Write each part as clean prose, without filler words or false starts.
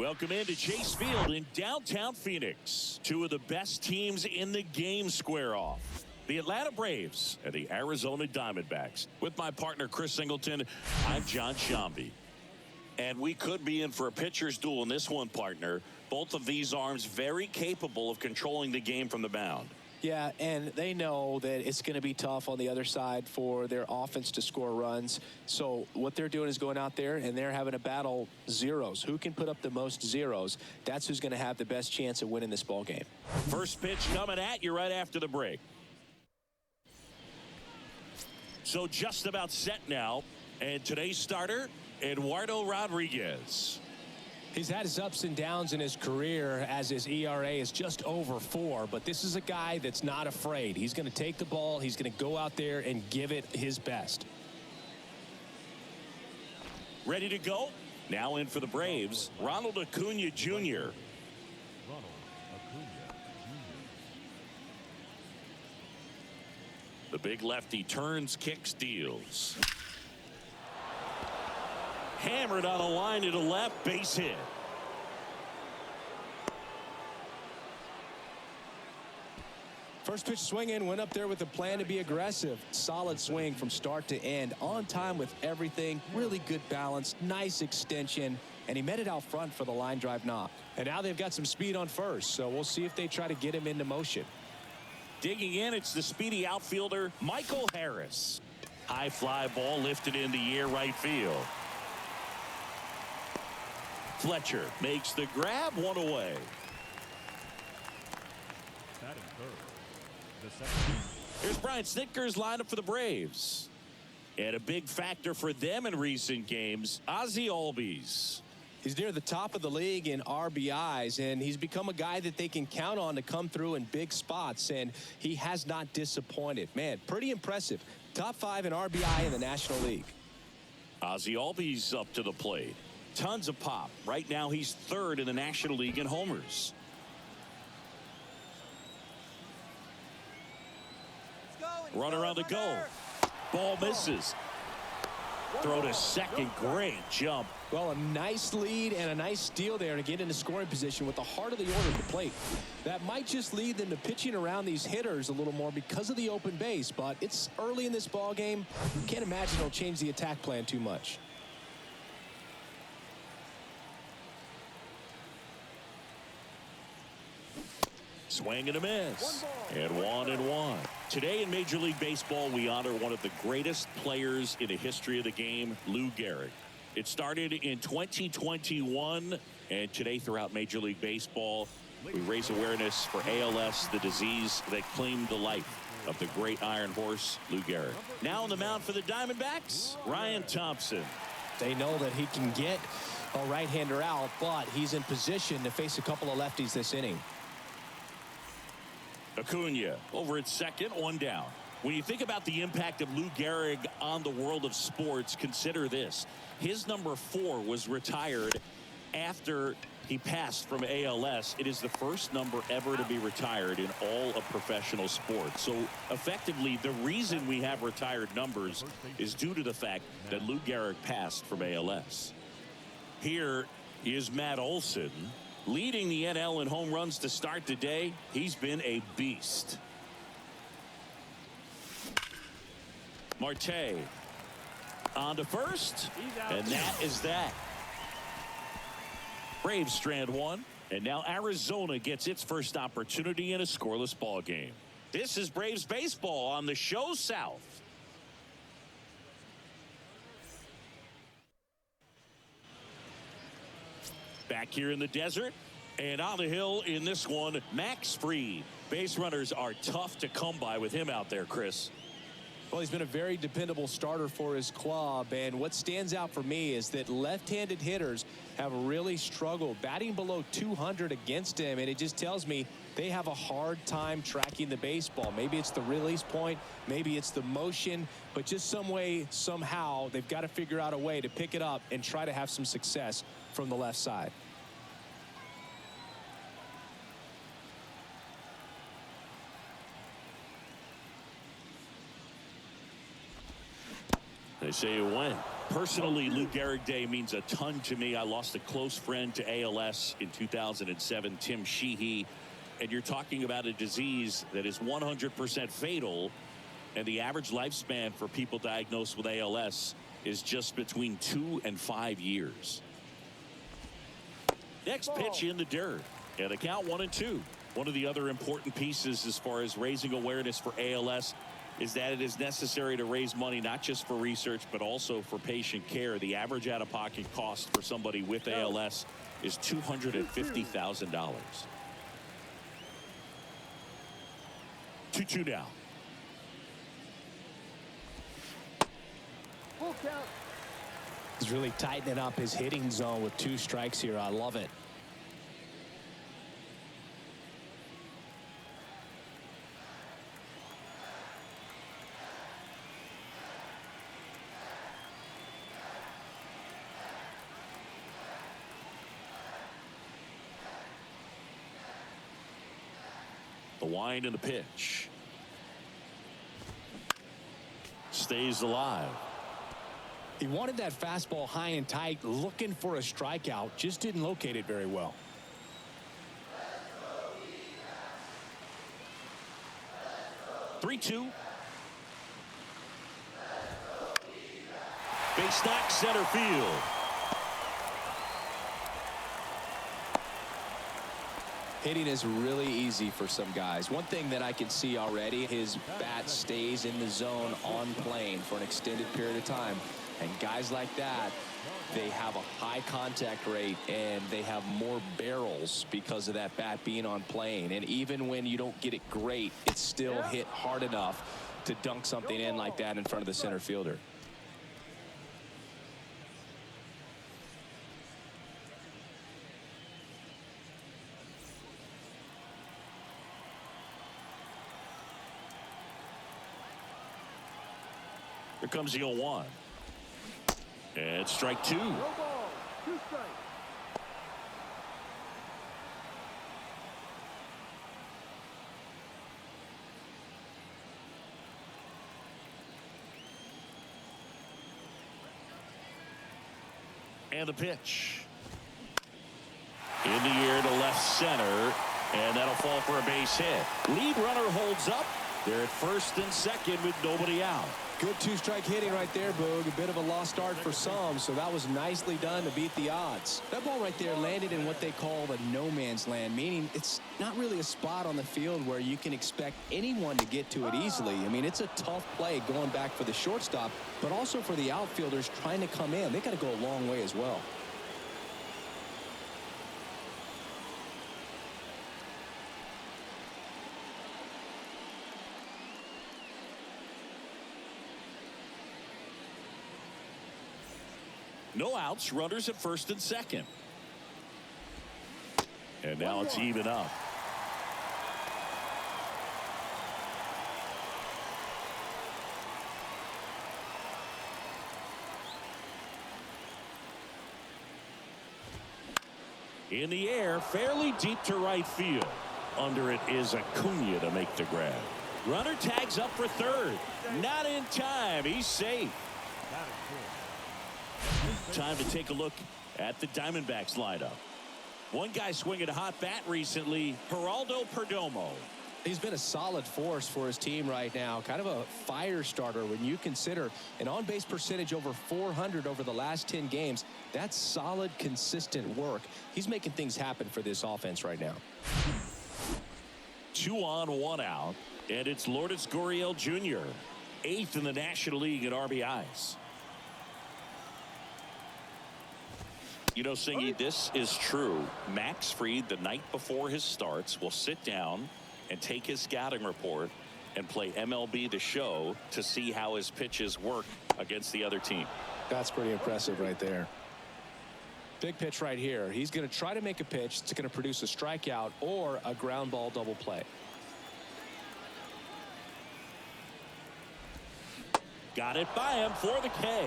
Welcome into Chase Field in downtown Phoenix. Two of the best teams in the game square off. The Atlanta Braves and the Arizona Diamondbacks. With my partner, Chris Singleton, I'm John Shambi. And we could be in for a pitcher's duel in this one, partner. Both of these arms very capable of controlling the game from the mound. Yeah, and they know that it's going to be tough on the other side for their offense to score runs. So what they're doing is going out there and they're having a battle zeros. Who can put up the most zeros? That's who's going to have the best chance of winning this ball game. First pitch coming at you right after the break. So just about set now. And today's starter, Eduardo Rodriguez. He's had his ups and downs in his career as his ERA is just over 4. But this is a guy that's not afraid. He's going to take the ball. He's going to go out there and give it his best. Ready to go? Now in for the Braves, Ronald Acuna Jr. The big lefty turns, kicks, deals. Hammered on a line to the left, base hit. First pitch swinging, went up there with a plan to be aggressive. Solid swing from start to end. On time with everything. Really good balance. Nice extension. And he met it out front for the line drive knock. And now they've got some speed on first. So we'll see if they try to get him into motion. Digging in, it's the speedy outfielder, Michael Harris. High fly ball lifted in the air right field. Fletcher makes the grab, one away. Here's Brian Snitker's lineup for the Braves. And a big factor for them in recent games, Ozzie Albies. He's near the top of the league in RBIs, and he's become a guy that they can count on to come through in big spots, and he has not disappointed. Man, pretty impressive. Top 5 in RBI in the National League. Ozzie Albies up to the plate. Tons of pop. Right now he's 3rd in the National League in homers. Runner on the go. Ball misses. Throw to second. Great jump. Well, a nice lead and a nice steal there to get into scoring position with the heart of the order at the plate. That might just lead them to pitching around these hitters a little more because of the open base, but it's early in this ball game. Can't imagine it'll change the attack plan too much. Swing and a miss. And 1-1. Today in Major League Baseball, we honor one of the greatest players in the history of the game, Lou Gehrig. It started in 2021, and today throughout Major League Baseball, we raise awareness for ALS, the disease that claimed the life of the great Iron Horse, Lou Gehrig. Now on the mound for the Diamondbacks, Ryan Thompson. They know that he can get a right-hander out, but he's in position to face a couple of lefties this inning. Acuna over at second, 1 down. When you think about the impact of Lou Gehrig on the world of sports, consider this. His number 4 was retired after he passed from ALS. It is the first number ever to be retired in all of professional sports. So effectively, the reason we have retired numbers is due to the fact that Lou Gehrig passed from ALS. Here is Matt Olson. Leading the NL in home runs to start the day. He's been a beast. Marte on to first, and that is that. Braves strand 1, and now Arizona gets its first opportunity in a scoreless ball game. This is Braves baseball on the show South. Back here in the desert, and on the hill in this one, Max Fried. Base runners are tough to come by with him out there, Chris. Well, he's been a very dependable starter for his club, and what stands out for me is that left-handed hitters have really struggled batting below 200 against him, and it just tells me they have a hard time tracking the baseball. Maybe it's the release point, maybe it's the motion, but just some way, somehow, they've got to figure out a way to pick it up and try to have some success from the left side. They say you win. Personally, Lou Gehrig Day means a ton to me. I lost a close friend to ALS in 2007, Tim Sheehy. And you're talking about a disease that is 100% fatal. And the average lifespan for people diagnosed with ALS is just between 2 and 5 years. Next pitch in the dirt. And the count 1-2. One of the other important pieces as far as raising awareness for ALS is that it is necessary to raise money not just for research but also for patient care. The average out-of-pocket cost for somebody with ALS is $250,000. 2-2 now. He's really tightening up his hitting zone with 2 strikes here. I love it. The wind and the pitch. Stays alive. He wanted that fastball high and tight, looking for a strikeout. Just didn't locate it very well. Three, 2. Base knock center field. Hitting is really easy for some guys. One thing that I can see already, his bat stays in the zone on plane for an extended period of time. And guys like that, they have a high contact rate and they have more barrels because of that bat being on plane. And even when you don't get it great, it's still hit hard enough to dunk something in like that in front of the center fielder. Here comes the 0-1. And strike 2. And the pitch. In the air to left center. And that'll fall for a base hit. Lead runner holds up. They're at first and second with nobody out. Good 2-strike hitting right there, Boog. A bit of a lost start for some, so that was nicely done to beat the odds. That ball right there landed in what they call the no man's land, meaning it's not really a spot on the field where you can expect anyone to get to it easily. I mean, it's a tough play going back for the shortstop, but also for the outfielders trying to come in. They got to go a long way as well. No outs, runners at first and second. And now it's even up. In the air, fairly deep to right field. Under it is Acuna to make the grab. Runner tags up for third. Not in time. He's safe. Time to take a look at the Diamondbacks lineup. One guy swinging a hot bat recently, Geraldo Perdomo. He's been a solid force for his team right now. Kind of a fire starter when you consider an on-base percentage over 400 over the last 10 games. That's solid, consistent work. He's making things happen for this offense right now. 2 on, 1 out. And it's Lourdes Gurriel Jr., 8th in the National League in RBIs. You know, Singy, this is true. Max Fried, the night before his starts, will sit down and take his scouting report and play MLB The Show to see how his pitches work against the other team. That's pretty impressive right there. Big pitch right here. He's going to try to make a pitch that's going to produce a strikeout or a ground ball double play. Got it by him for the K.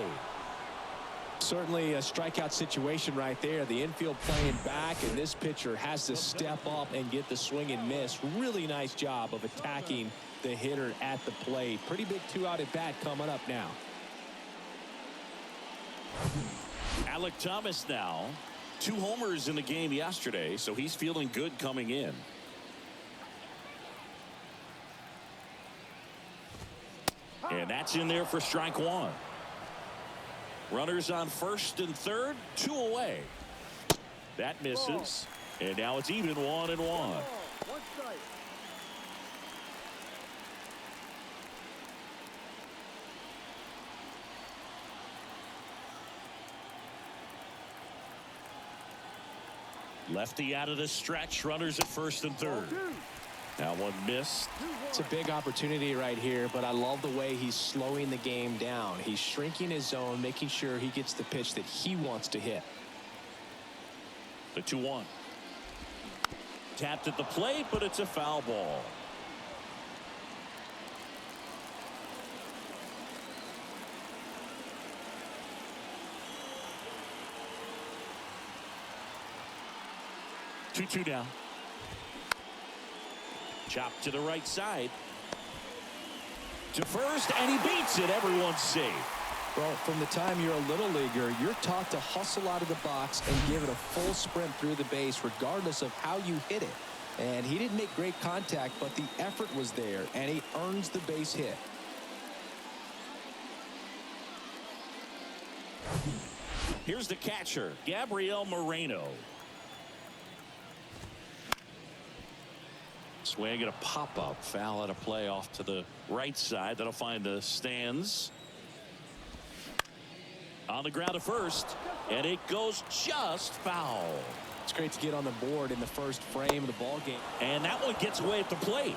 Certainly a strikeout situation right there. The infield playing back, and this pitcher has to step up and get the swing and miss. Really nice job of attacking the hitter at the plate. Pretty big 2-out at bat coming up now. Alec Thomas now. 2 homers in the game yesterday, so he's feeling good coming in. And that's in there for strike 1. Runners on first and third, 2 away. That misses. And now it's even 1-1. Lefty out of the stretch. Runners at first and third. Now one missed. It's a big opportunity right here, but I love the way he's slowing the game down. He's shrinking his zone, making sure he gets the pitch that he wants to hit. The 2-1. Tapped at the plate, but it's a foul ball. Two down. Chopped to the right side. To first, and he beats it. Everyone's safe. Well, from the time you're a little leaguer, you're taught to hustle out of the box and give it a full sprint through the base regardless of how you hit it. And he didn't make great contact, but the effort was there, and he earns the base hit. Here's the catcher, Gabriel Moreno. Swing and a pop-up. Foul at a play off to the right side. That'll find the stands. On the ground to first, and it goes just foul. It's great to get on the board in the first frame of the ball game. And that one gets away at the plate.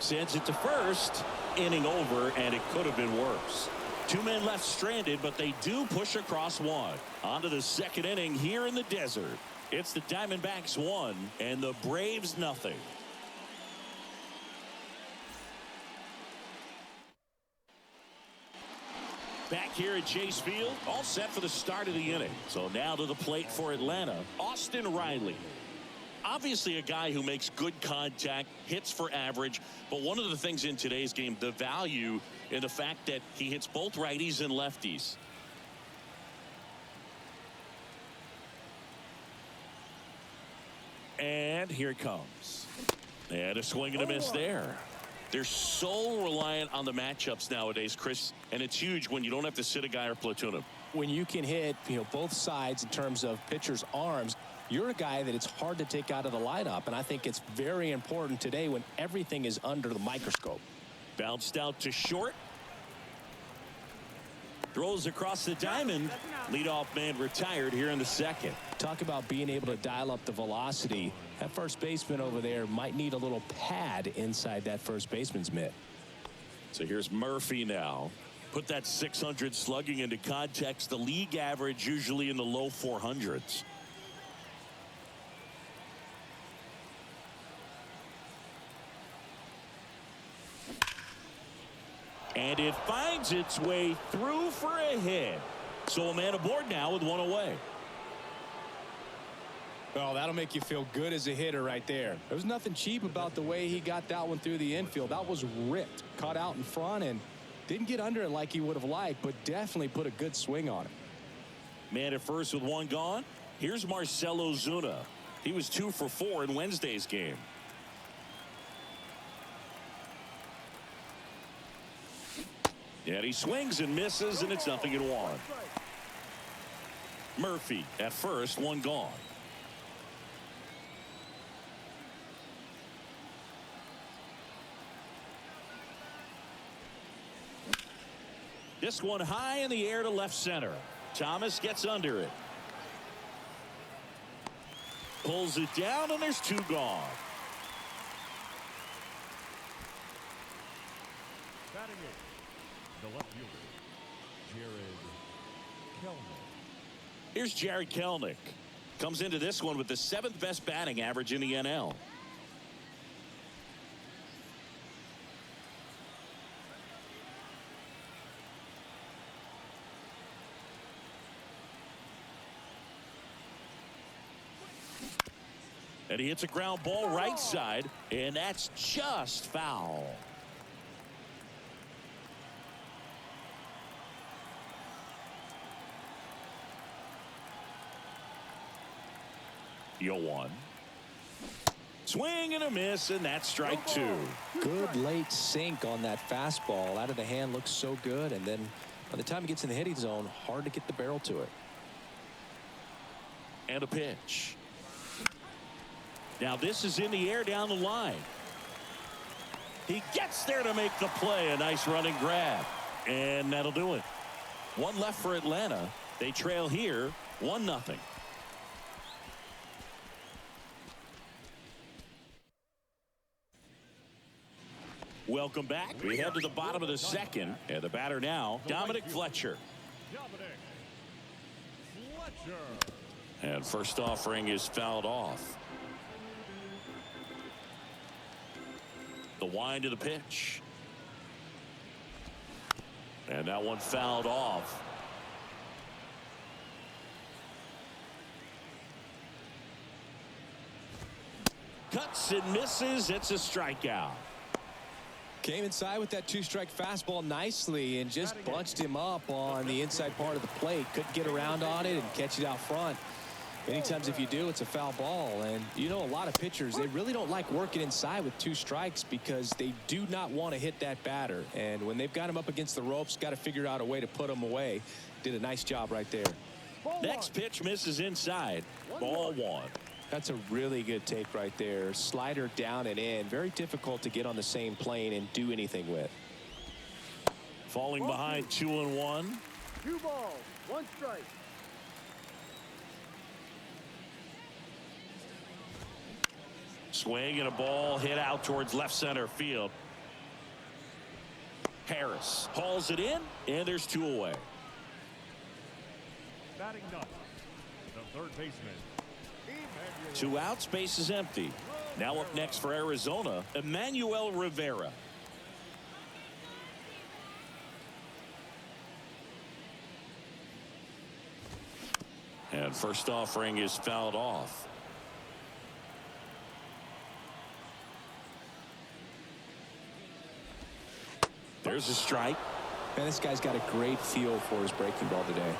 Sends it to first. Inning over, and it could have been worse. 2 men left stranded, but they do push across one. On to the second inning here in the desert. It's the Diamondbacks 1 and the Braves nothing. Back here at Chase Field, all set for the start of the inning. So now to the plate for Atlanta, Austin Riley. Obviously a guy who makes good contact, hits for average, but one of the things in today's game, the value in the fact that he hits both righties and lefties. And here it comes. And a swing and a miss there. They're so reliant on the matchups nowadays, Chris, and it's huge when you don't have to sit a guy or platoon him. When you can hit, both sides in terms of pitchers' arms, you're a guy that it's hard to take out of the lineup, and I think it's very important today when everything is under the microscope. Bounced out to short. Throws across the diamond. Leadoff man retired here in the second. Talk about being able to dial up the velocity. That first baseman over there might need a little pad inside that first baseman's mitt. So here's Murphy now. Put that 600 slugging into context. The league average usually in the low 400s. And it finds its way through for a hit. So a man aboard now with one away. Well, that'll make you feel good as a hitter right there. There was nothing cheap about the way he got that one through the infield. That was ripped. Caught out in front and didn't get under it like he would have liked, but definitely put a good swing on it. Man at first with one gone. Here's Marcell Ozuna. He was 2 for 4 in Wednesday's game. And he swings and misses, and it's 0-1. Murphy at first, one gone. This one high in the air to left center. Thomas gets under it. Pulls it down, and there's 2 gone. Batting it, the left fielder, Jared Kelnick. Here's Jared Kelnick. Comes into this one with the 7th best batting average in the NL. And he hits a ground ball right side, and that's just foul. 0-1. Swing and a miss, and that's strike 2. Good late sink on that fastball. Out of the hand, looks so good, and then by the time it gets in the hitting zone, hard to get the barrel to it. And a pitch. Now this is in the air down the line. He gets there to make the play. A nice running grab. And that'll do it. One left for Atlanta. They trail here 1-0. Welcome back. We head to the bottom of the second. And the batter now, Dominic Fletcher. And first offering is fouled off. The wind of the pitch. And that one fouled off. Cuts and misses. It's a strikeout. Came inside with that 2-strike fastball nicely and just bunched him up on the inside part of the plate. Couldn't get around on it and catch it out front. Many times if you do, it's a foul ball. And you know, a lot of pitchers, they really don't like working inside with 2 strikes because they do not want to hit that batter. And when they've got him up against the ropes, got to figure out a way to put him away. Did a nice job right there. Next pitch misses inside. Ball 1. That's a really good take right there. Slider down and in. Very difficult to get on the same plane and do anything with. Falling behind 2-1. 2 balls, 1 strike. Swing and a ball hit out towards left center field. Harris hauls it in, and there's 2 away. Batting ninth, the third baseman. 2 outs, base is empty. Now up next for Arizona, Emmanuel Rivera. And first offering is fouled off. There's a strike. Man, this guy's got a great feel for his breaking ball today.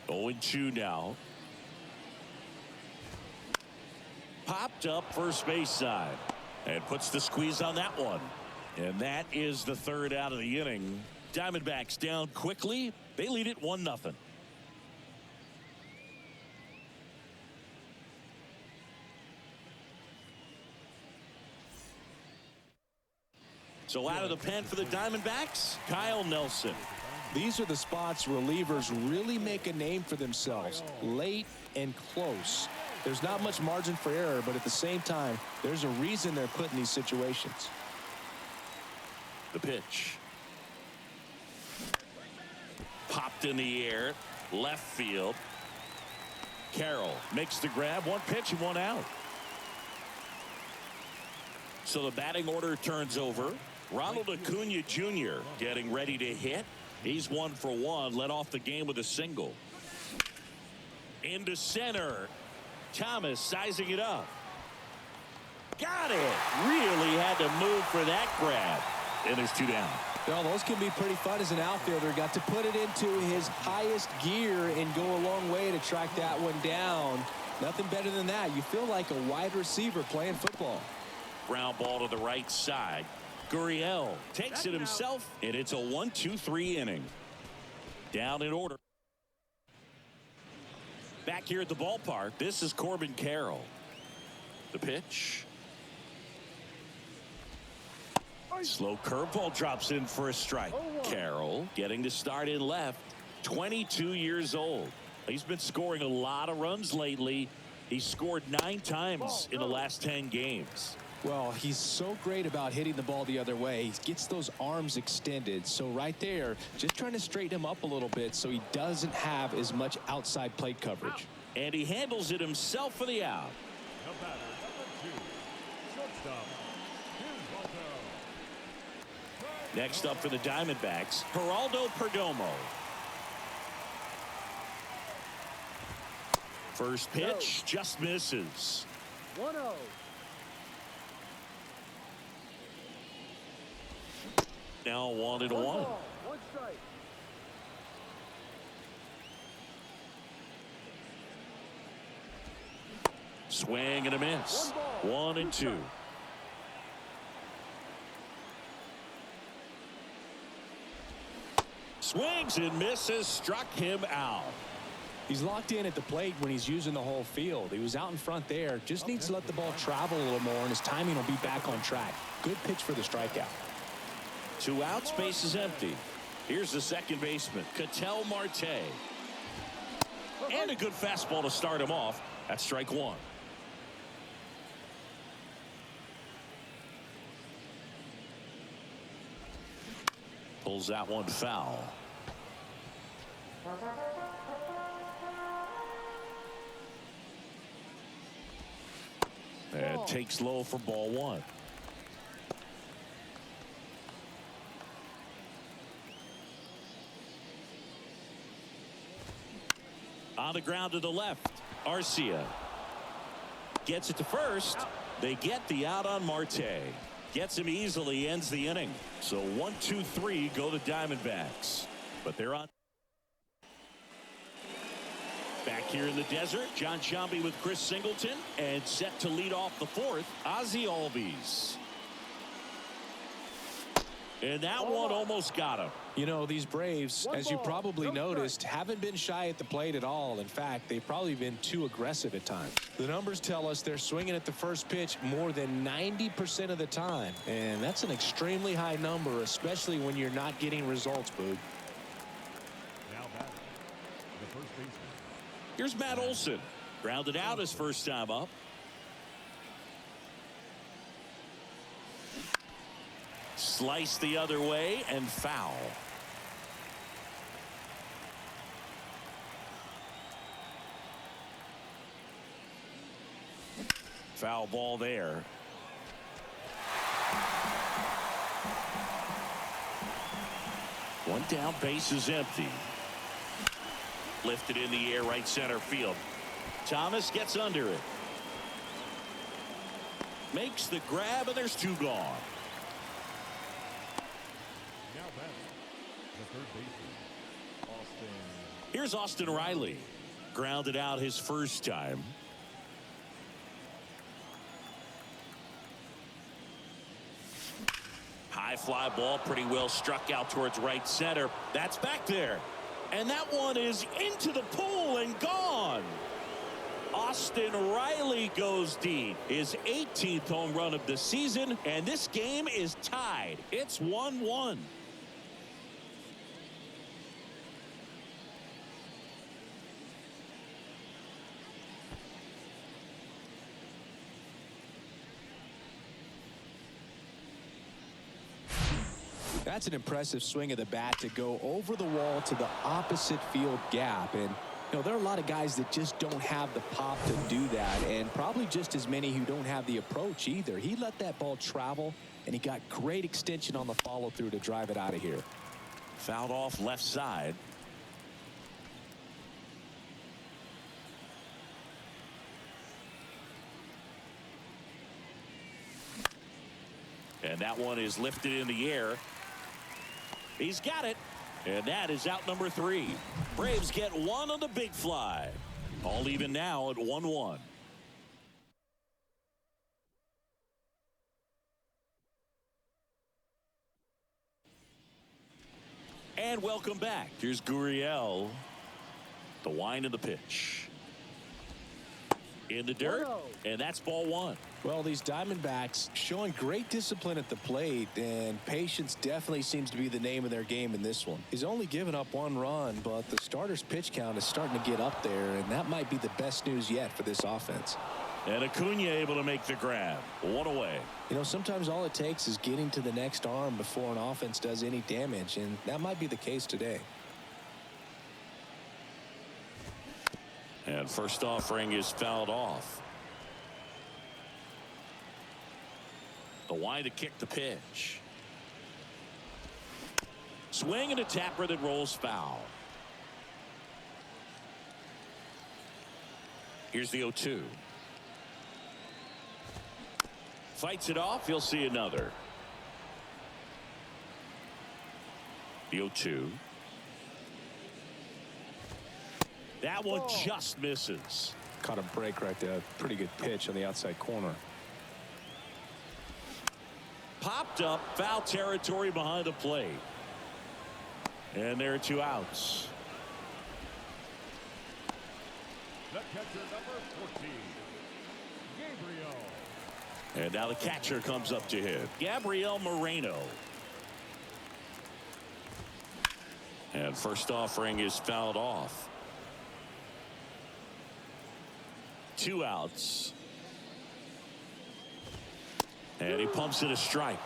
Oh, 0-2 now. Popped up first base side and puts the squeeze on that one. And that is the 3rd out of the inning. Diamondbacks down quickly. They lead it 1-0. So out of the pen for the Diamondbacks, Kyle Nelson. These are the spots relievers really make a name for themselves. Late and close. There's not much margin for error, but at the same time, there's a reason they're put in these situations. The pitch. Popped in the air. Left field. Carroll makes the grab. 1 pitch and 1 out. So the batting order turns over. Ronald Acuna Jr. getting ready to hit. He's 1 for 1. Led off the game with a single. Into center. Thomas sizing it up. Got it. Really had to move for that grab. And there's 2 down. Well, those can be pretty fun as an outfielder. Got to put it into his highest gear and go a long way to track that one down. Nothing better than that. You feel like a wide receiver playing football. Ground ball to the right side. Gurriel takes it himself, and it's a 1-2-3 inning. Down in order. Back here at the ballpark, this is Corbin Carroll. The pitch. Slow curveball drops in for a strike. Carroll getting to start in left. 22 years old. He's been scoring a lot of runs lately. He's scored 9 times in the last 10 games. Well, he's so great about hitting the ball the other way. He gets those arms extended. So right there, just trying to straighten him up a little bit so he doesn't have as much outside plate coverage. And he handles it himself for the out. The batter, number 2, shortstop, Next up for the Diamondbacks, Geraldo Perdomo. First pitch just misses. 1-0. Now 1-1. Ball, one strike. Swing and a miss. 1-2. Swings and misses, struck him out. He's locked in at the plate when he's using the whole field. He was out in front there. Just needs to let the ball travel a little more, and his timing will be back on track. Good pitch for the strikeout. 2 outs, base is empty. Here's the second baseman, Ketel Marte. And a good fastball to start him off. That's strike 1. Pulls that one foul. And takes low for ball 1. On the ground to the left, Arcia gets it to first. They get the out on Marte. Gets him easily, ends the inning. So 1, 2, 3 go the Diamondbacks. But they're on. Back here in the desert, John Sciambi with Chris Singleton, and set to lead off the 4th, Ozzie Albies. And that one almost got him. You know, these Braves, as you probably noticed, haven't been shy at the plate at all. In fact, they've probably been too aggressive at times. The numbers tell us they're swinging at the first pitch more than 90% of the time. And that's an extremely high number, especially when you're not getting results, Boog. Now batting, the first baseman. Here's Matt Olson. Grounded out his first time up. Slice the other way and foul. Foul ball there. One down, base is empty. Lifted in the air, right center field. Thomas gets under it. Makes the grab, and there's 2 gone. Now batting, the third baseman, Austin. Here's Austin Riley. Grounded out his first time. High fly ball, pretty well struck out towards right center. That's back there. And that one is into the pool and gone. Austin Riley goes deep. His 18th home run of the season, and this game is tied. It's 1-1. That's an impressive swing of the bat to go over the wall to the opposite field gap. And, you know, there are a lot of guys that just don't have the pop to do that, and probably just as many who don't have the approach either. He let that ball travel, and he got great extension on the follow-through to drive it out of here. Fouled off left side. And that one is lifted in the air. He's got it. And that is out number 3. Braves get 1 on the big fly. All even now at 1-1. And welcome back. Here's Gurriel. The wind of the pitch. In the dirt. And that's ball 1. Well, these Diamondbacks showing great discipline at the plate, and patience definitely seems to be the name of their game in this one. He's only given up 1 run, but the starter's pitch count is starting to get up there, and that might be the best news yet for this offense. And Acuna able to make the grab. 1 away. You know, sometimes all it takes is getting to the next arm before an offense does any damage, and that might be the case today. And first offering is fouled off. The wind to kick the pitch. Swing and a tapper that rolls foul. Here's the 0-2. Fights it off. He'll see another. The 0-2. That one just misses. Caught a break right there. Pretty good pitch on the outside corner. Popped up, foul territory behind the plate. And there are 2 outs. The catcher, number 14, Gabriel. And now the catcher comes up to hit. Gabriel Moreno. And first offering is fouled off. 2 outs. And he pumps it a strike.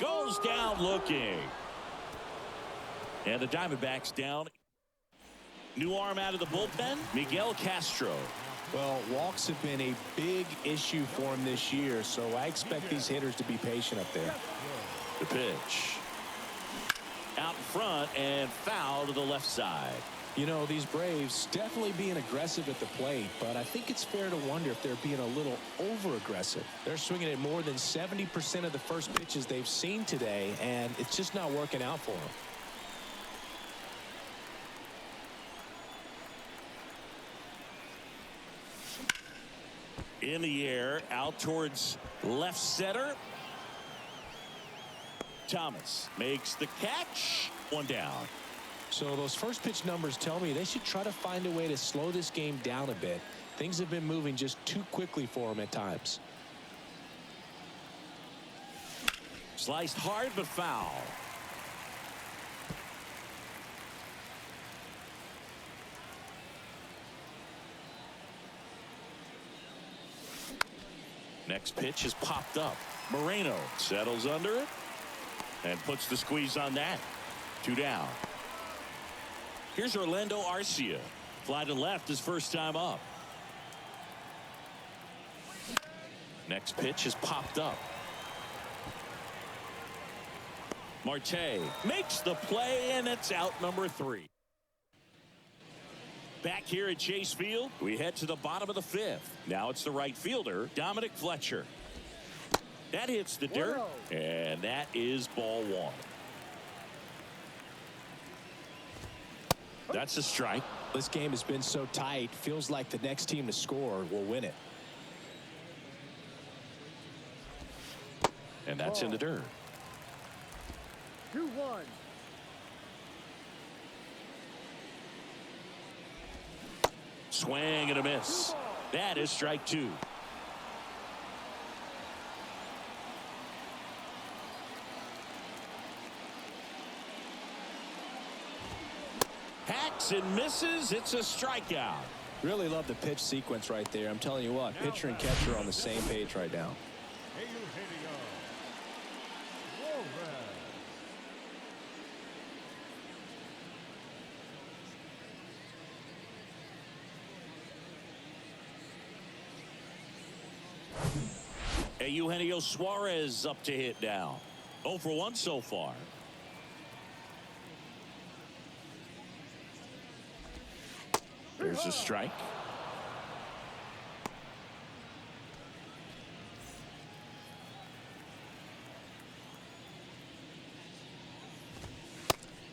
Goes down looking. And the Diamondbacks down. New arm out of the bullpen, Miguel Castro. Well, walks have been a big issue for him this year, so I expect these hitters to be patient up there. The pitch. Out in front and foul to the left side. You know, these Braves definitely being aggressive at the plate, but I think it's fair to wonder if they're being a little over-aggressive. They're swinging at more than 70% of the first pitches they've seen today, and it's just not working out for them. In the air, out towards left center. Thomas makes the catch. 1 down. So those first pitch numbers tell me they should try to find a way to slow this game down a bit. Things have been moving just too quickly for them at times. Sliced hard but foul. Next pitch is popped up. Moreno settles under it and puts the squeeze on that. 2 down. Here's Orlando Arcia. Fly to left his first time up. Next pitch is popped up. Marte makes the play, and it's out number 3. Back here at Chase Field, we head to the bottom of the 5th. Now it's the right fielder, Dominic Fletcher. That hits the dirt, and that is ball 1. That's a strike. This game has been so tight, feels like the next team to score will win it. And that's in the dirt. 2-1. Swing and a miss. That is strike 2. Hacks and misses. It's a strikeout. Really love the pitch sequence right there. I'm telling you what, pitcher and catcher are on the same page right now. Eugenio Suarez up to hit now. 0 for 1 so far. There's a strike.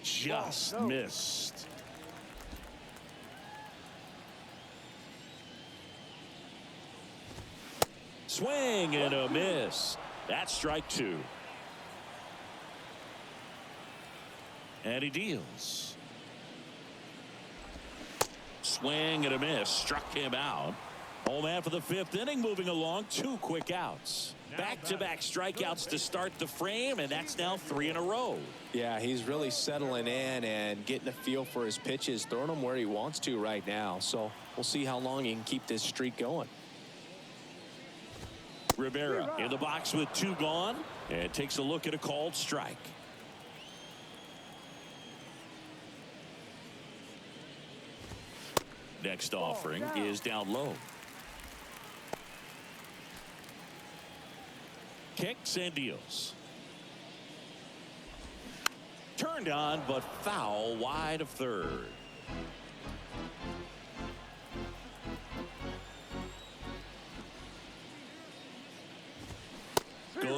Just missed. Swing and a miss. That's strike 2. And he deals. Swing and a miss. Struck him out. Home half of the 5th inning, moving along. 2 quick outs. Back-to-back strikeouts to start the frame, and that's now 3 in a row. Yeah, he's really settling in and getting a feel for his pitches, throwing them where he wants to right now. So we'll see how long he can keep this streak going. Rivera in the box with 2 gone and takes a look at a called strike. Next offering is down low. Kicks and deals. Turned on but foul wide of third.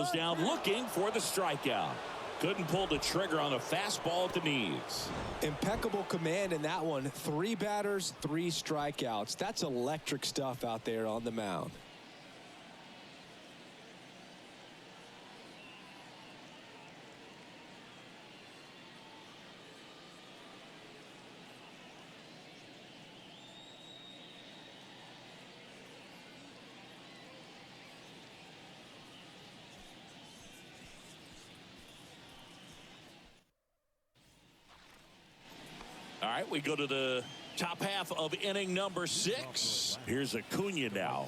Goes down looking for the strikeout. Couldn't pull the trigger on a fastball at the knees. Impeccable command in that one. 3 batters, 3 strikeouts. That's electric stuff out there on the mound. All right, we go to the top half of inning number 6. Here's Acuna now.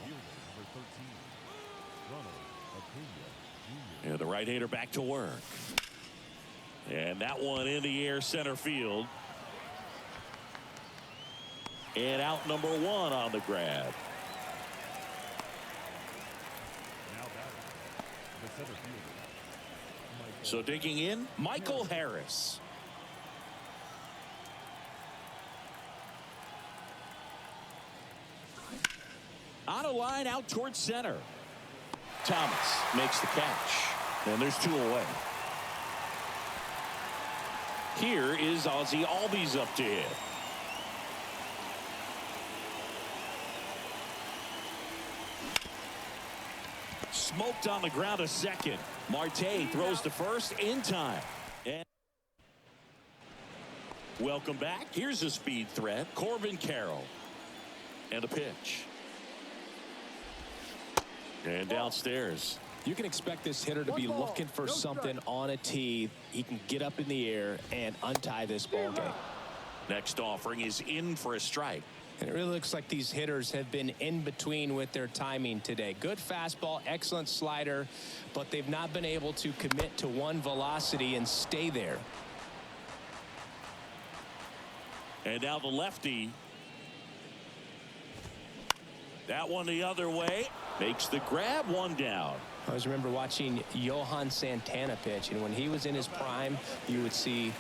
And the right-hander back to work. And that one in the air center field. And out number 1 on the grab. So digging in, Michael Harris. On a line out towards center. Thomas makes the catch. And there's 2 away. Here is Ozzie Albies up to hit. Smoked on the ground a second. Marte throws to first in time. And welcome back. Here's a speed threat. Corbin Carroll. And a pitch. And downstairs. You can expect this hitter to be looking for something on a tee. He can get up in the air and untie this ball game. Next offering is in for a strike. And it really looks like these hitters have been in between with their timing today. Good fastball, excellent slider, but they've not been able to commit to one velocity and stay there. And now the lefty. That one the other way. Makes the grab, 1 down. I always remember watching Johan Santana pitch, and when he was in his prime, you would see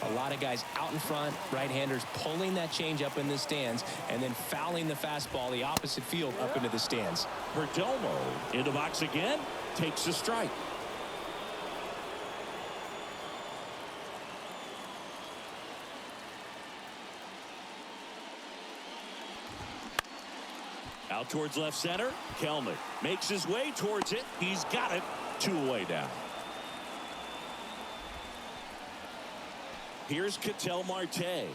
a lot of guys out in front, right-handers pulling that change up in the stands, and then fouling the fastball the opposite field up into the stands. Perdomo in the box again, takes a strike. Out towards left center. Kelnick makes his way towards it. He's got it. 2 away down. Here's Ketel Marte.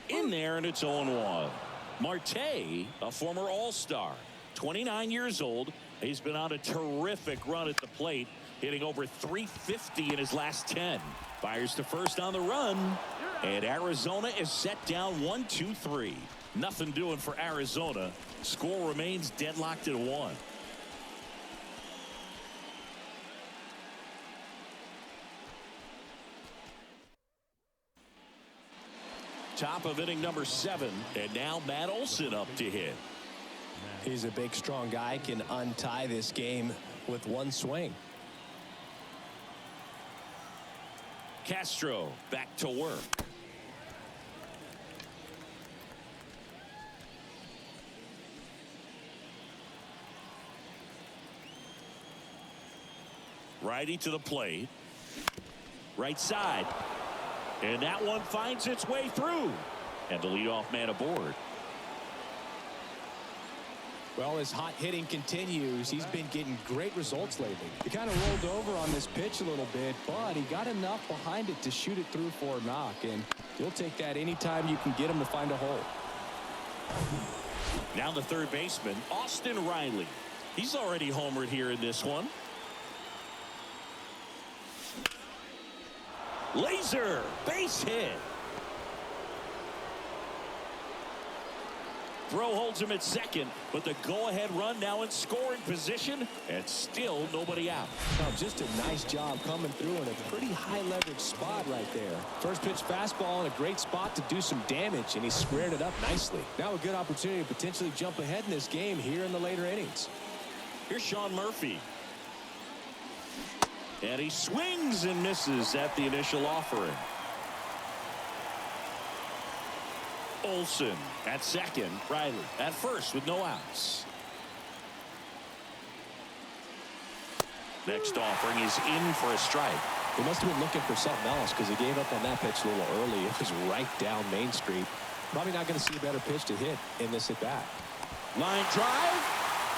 In there, and it's 0-1. Marte, a former All-Star, 29 years old. He's been on a terrific run at the plate, hitting over .350 in his last 10. Fires to first on the run. And Arizona is set down 1-2-3. Nothing doing for Arizona. Score remains deadlocked at 1. Top of inning number 7. And now Matt Olson up to hit. He's a big, strong guy, can untie this game with 1 swing. Castro back to work. Righty to the plate. Right side. And that one finds its way through. And the leadoff man aboard. Well, his hot hitting continues. He's been getting great results lately. He kind of rolled over on this pitch a little bit, but he got enough behind it to shoot it through for a knock. And you'll take that anytime you can get him to find a hole. Now the third baseman, Austin Riley. He's already homered here in this one. Laser base hit. Throw holds him at second, but the go-ahead run now in scoring position, and still nobody out. Oh, just a nice job coming through in a pretty high leverage spot right there. First pitch fastball in a great spot to do some damage, and he squared it up nicely. Now a good opportunity to potentially jump ahead in this game here in the later innings. Here's Sean Murphy. And he swings and misses at the initial offering. Olson at second. Riley at first with no outs. Next offering is in for a strike. He must have been looking for something else because he gave up on that pitch a little early. It was right down Main Street. Probably not going to see a better pitch to hit in this at bat. Line drive.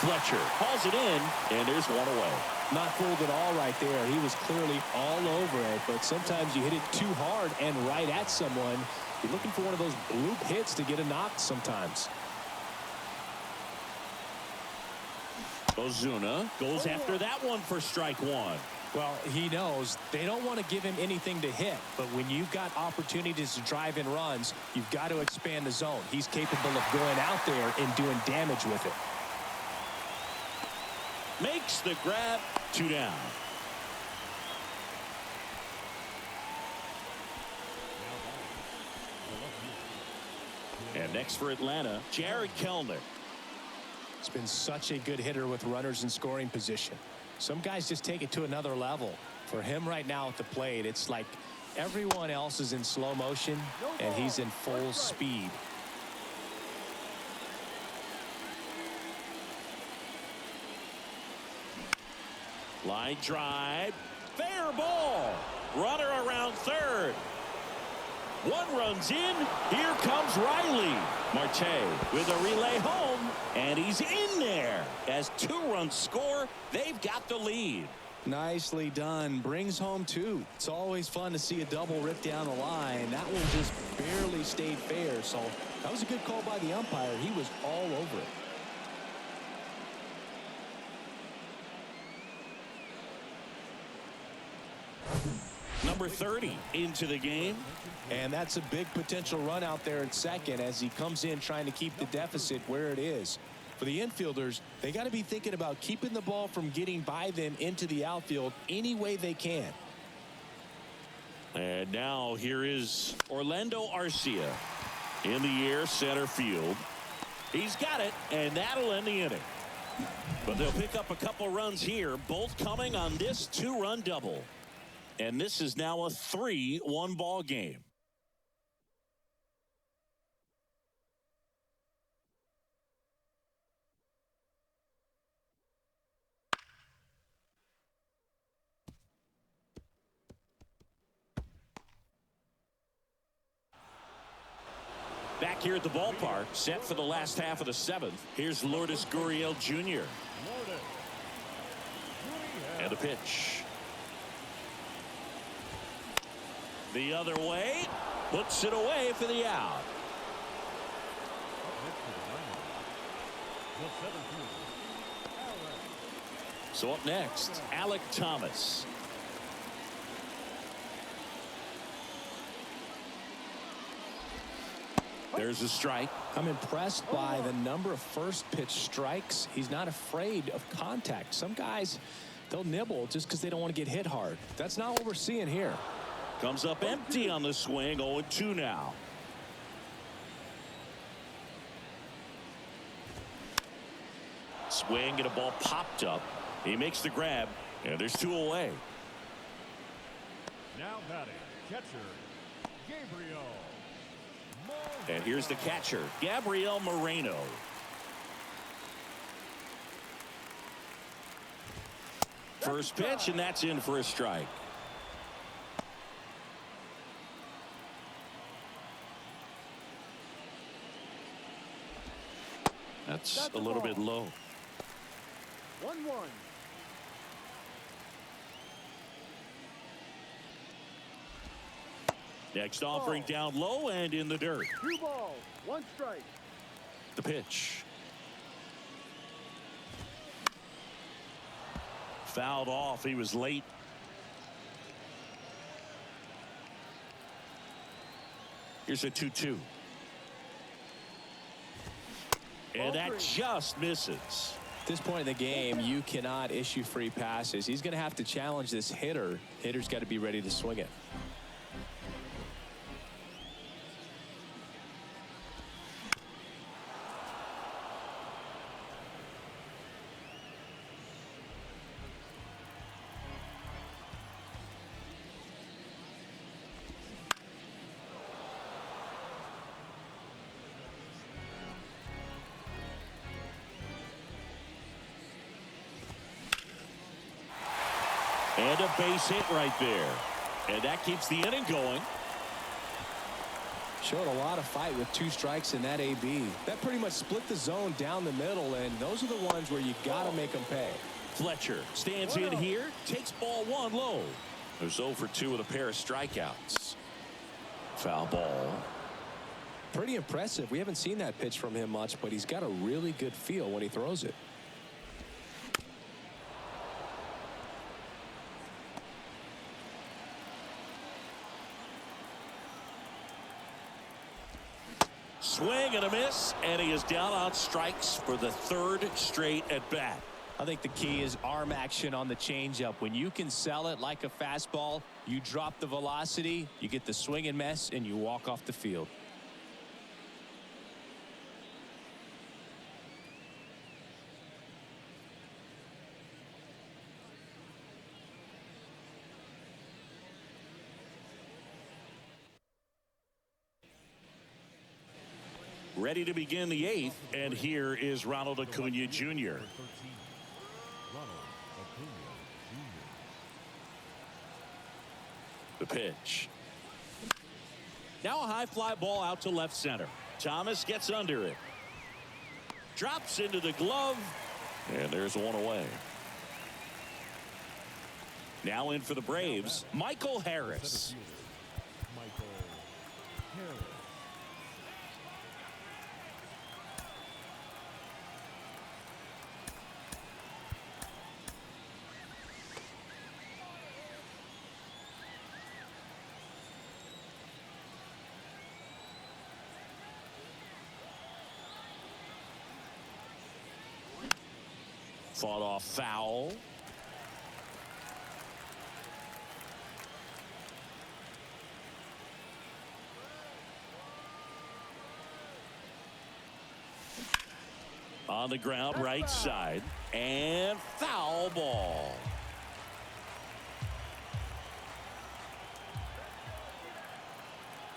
Fletcher hauls it in, and there's one away. Not fooled at all right there. He was clearly all over it, but sometimes you hit it too hard and right at someone. You're looking for one of those bloop hits to get a knock sometimes. Ozuna goes after that one for strike one. Well, he knows they don't want to give him anything to hit, but when you've got opportunities to drive in runs, you've got to expand the zone. He's capable of going out there and doing damage with it. Makes the grab. 2 down. And next for Atlanta, Jared Kellner. It's been such a good hitter with runners in scoring position. Some guys just take it to another level. For him right now at the plate, it's like everyone else is in slow motion and he's in full speed. Line drive. Fair ball. Runner around third. One runs in. Here comes Riley. Marte with a relay home, and he's in there. As 2 runs score, they've got the lead. Nicely done. Brings home 2. It's always fun to see a double rip down the line. That one just barely stayed fair, so that was a good call by the umpire. He was all over it. Number 30 into the game. And that's a big potential run out there at second as he comes in trying to keep the deficit where it is. For the infielders, they got to be thinking about keeping the ball from getting by them into the outfield any way they can. And now here is Orlando Arcia in the air, center field. He's got it, and that'll end the inning. But they'll pick up a couple runs here, both coming on this 2-run double. And this is now a 3-1 ball game. Back here at the ballpark, set for the last half of the 7th. Here's Lourdes Gurriel Jr. And a pitch. The other way, puts it away for the out. So up next, Alek Thomas. There's a strike. I'm impressed by the number of first pitch strikes. He's not afraid of contact. Some guys, they'll nibble just because they don't want to get hit hard. That's not what we're seeing here. Comes up empty on the swing. 0-2 now. Swing and a ball popped up. He makes the grab, and there's 2 away. Now batting, catcher, Gabriel. And here's the catcher, Gabriel Moreno. First pitch, and that's in for a strike. That's a little bit low. 1-1. Next offering down low and in the dirt. 2 balls, 1 strike. The pitch. Fouled off. He was late. Here's a 2-2. And that just misses. At this point in the game, you cannot issue free passes. He's going to have to challenge this hitter. Hitter's got to be ready to swing it. And a base hit right there. And that keeps the inning going. Showed a lot of fight with 2 strikes in that AB. That pretty much split the zone down the middle, and those are the ones where you got to make them pay. Fletcher stands in here, takes ball 1 low. There's 0 for 2 with a pair of strikeouts. Foul ball. Pretty impressive. We haven't seen that pitch from him much, but he's got a really good feel when he throws it. Swing and a miss, and he is down on strikes for the 3rd straight at bat. I think the key is arm action on the changeup. When you can sell it like a fastball, you drop the velocity, you get the swing and miss, and you walk off the field. Ready to begin the 8th, and here is Ronald Acuna Jr. Ronald Acuna Jr. The pitch. Now a high fly ball out to left center. Thomas gets under it. Drops into the glove, and there's 1 away. Now in for the Braves, Michael Harris. Michael Harris. Fought off foul. On the ground, right side, and foul ball.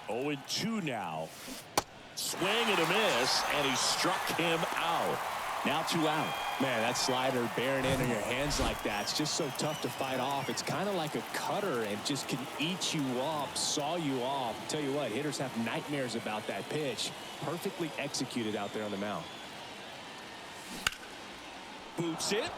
Oh, and 2 now. Swing and a miss, and he struck him out. Now 2 out. Man, that slider bearing in on your hands like that, it's just so tough to fight off. It's kind of like a cutter and just can eat you up, saw you off. Tell you what, hitters have nightmares about that pitch. Perfectly executed out there on the mound. Boots it.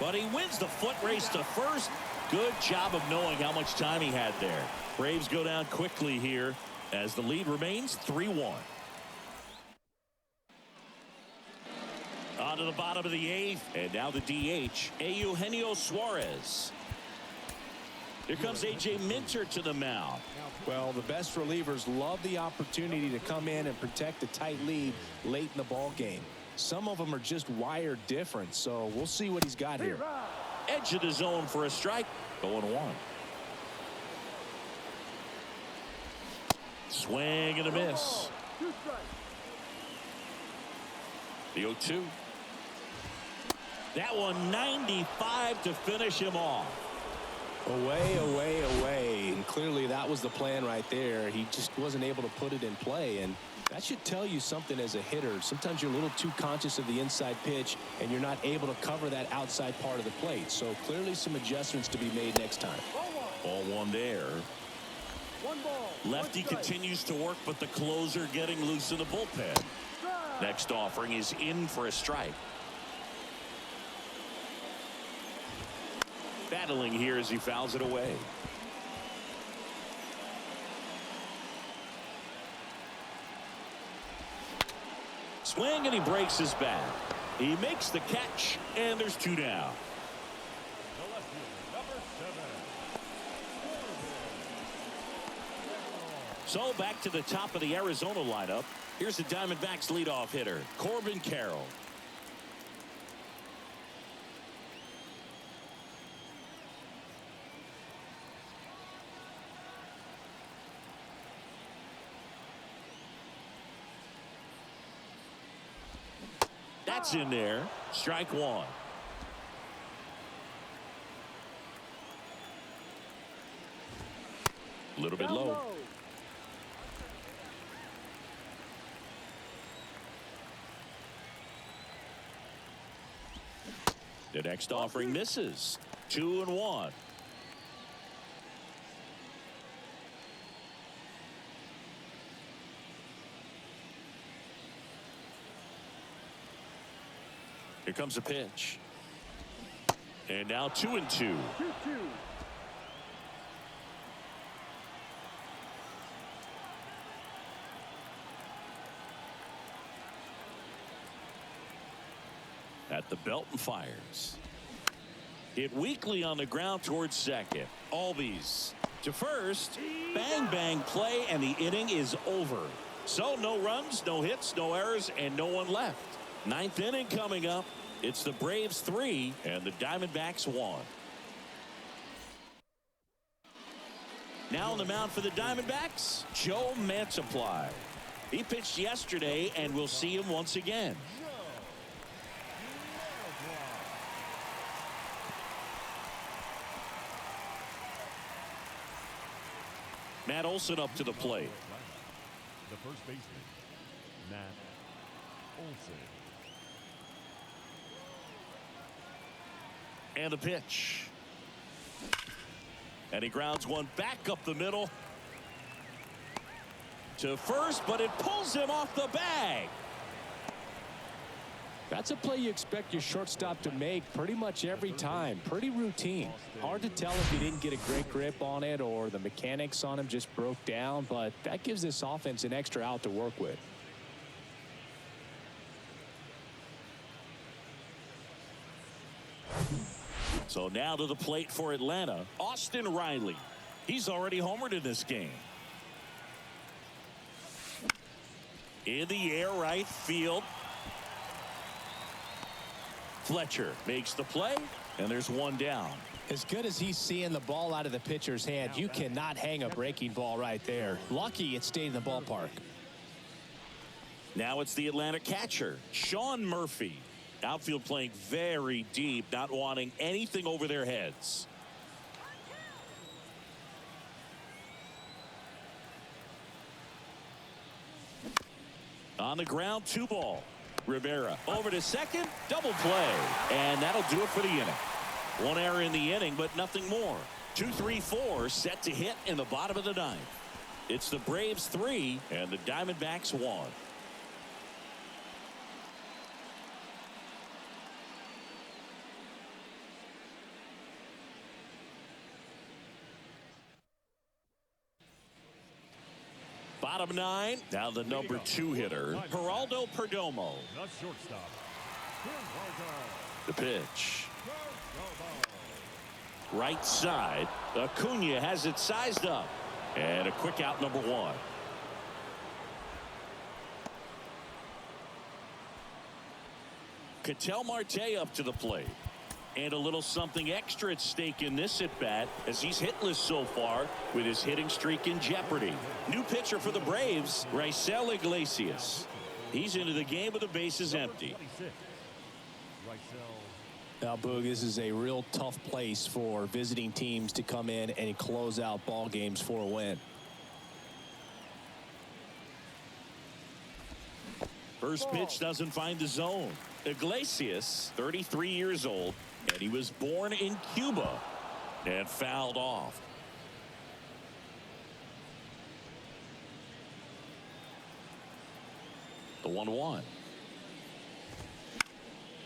But he wins the foot race to first. Good job of knowing how much time he had there. Braves go down quickly here as the lead remains 3-1. On to the bottom of the 8th, and now the DH, Eugenio Suarez. Here comes A.J. Minter to the mound. Well, the best relievers love the opportunity to come in and protect a tight lead late in the ball game. Some of them are just wired different, so we'll see what he's got here. Edge of the zone for a strike. 0-1. Swing and a miss. 2 strikes. The 0-2. That one 95 to finish him off. Away, away, away. And clearly that was the plan right there. He just wasn't able to put it in play. And that should tell you something as a hitter. Sometimes you're a little too conscious of the inside pitch and you're not able to cover that outside part of the plate. So clearly some adjustments to be made next time. Ball 1 there. 1 ball. Lefty 1 strike. continues to work, but the closer getting loose in the bullpen. Strike. Next offering is in for a strike. Battling here as he fouls it away. Swing and he breaks his bat. He makes the catch and there's 2 down. The left fielder, number 7. So back to the top of the Arizona lineup. Here's the Diamondbacks leadoff hitter, Corbin Carroll. That's in there. Strike 1. A little bit Down low. The next offering misses. 2-1. Here comes a pitch. And now 2-2. 2-2. At the belt and fires. Hit weakly on the ground towards second. Albies to first. Bang, bang play, and the inning is over. So no runs, no hits, no errors, and no one left. Ninth inning coming up. It's the Braves 3 and the Diamondbacks 1. Now on the mound for the Diamondbacks, Joe Mantiply. He pitched yesterday, and we'll see him once again. Matt Olson up to the plate. The first baseman, Matt Olson. And the pitch. And he grounds one back up the middle to first, but it pulls him off the bag. That's a play you expect your shortstop to make pretty much every time. Pretty routine. Hard to tell if he didn't get a great grip on it or the mechanics on him just broke down, but that gives this offense an extra out to work with. So now to the plate for Atlanta, Austin Riley. He's already homered in this game. In the air, right field. Fletcher makes the play, and there's one down. As good as he's seeing the ball out of the pitcher's hand, you cannot hang a breaking ball right there. Lucky it stayed in the ballpark. Now it's the Atlanta catcher, Sean Murphy. Outfield playing very deep, not wanting anything over their heads. On the ground, 2 ball. Rivera over to second, double play, and that'll do it for the inning. One error in the inning, but nothing more. 2-3-4 set to hit in the bottom of the ninth. It's the Braves 3 and the Diamondbacks 1. Bottom 9, now the number 2 hitter, Geraldo Perdomo. The shortstop, The pitch. Right side, Acuna has it sized up. And a quick out, number 1. Ketel Marte up to the plate. And a little something extra at stake in this at-bat as he's hitless so far with his hitting streak in jeopardy. New pitcher for the Braves, Raisel Iglesias. He's into the game with the bases empty. Now, Boog, this is a real tough place for visiting teams to come in and close out ball games for a win. First pitch doesn't find the zone. Iglesias, 33 years old, and he was born in Cuba and fouled off. The 1-1.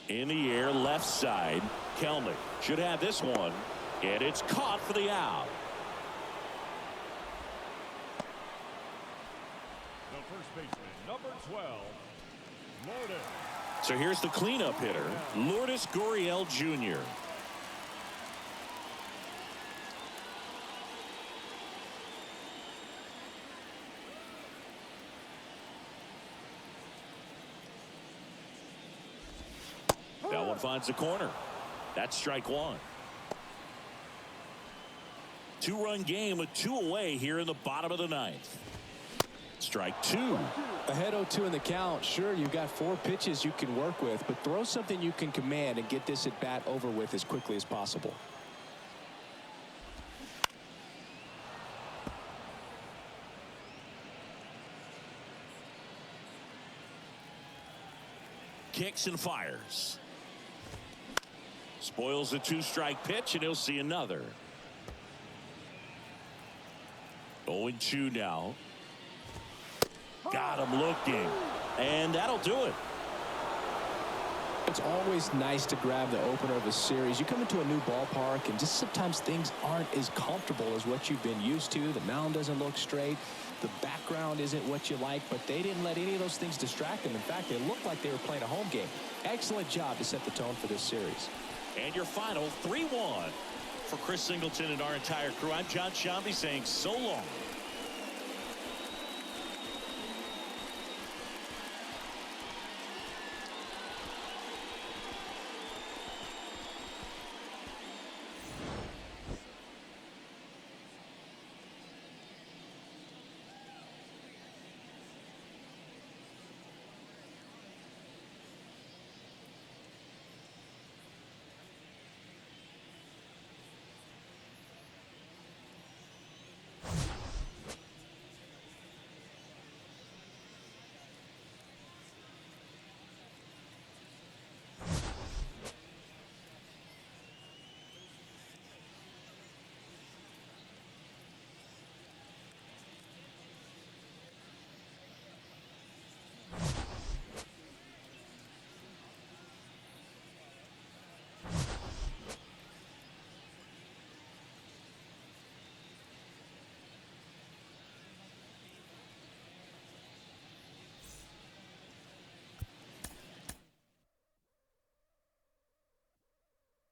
In the air, left side. Kelnick should have this one, and it's caught for the out. The first baseman, number 12, Lourdes. So here's the cleanup hitter, Lourdes Gurriel Jr. That one finds the corner. That's strike 1. 2-run game with 2 away here in the bottom of the ninth. Strike 2. Ahead 0-2 in the count. Sure, you've got 4 pitches you can work with, but throw something you can command and get this at bat over with as quickly as possible. Kicks and fires. Spoils the 2-strike pitch, and he'll see another. 0-2 now. Got him looking. And that'll do it. It's always nice to grab the opener of a series. You come into a new ballpark, and just sometimes things aren't as comfortable as what you've been used to. The mound doesn't look straight. The background isn't what you like, but they didn't let any of those things distract them. In fact, they looked like they were playing a home game. Excellent job to set the tone for this series. And your final 3-1. For Chris Singleton and our entire crew, I'm John Shambi saying so long.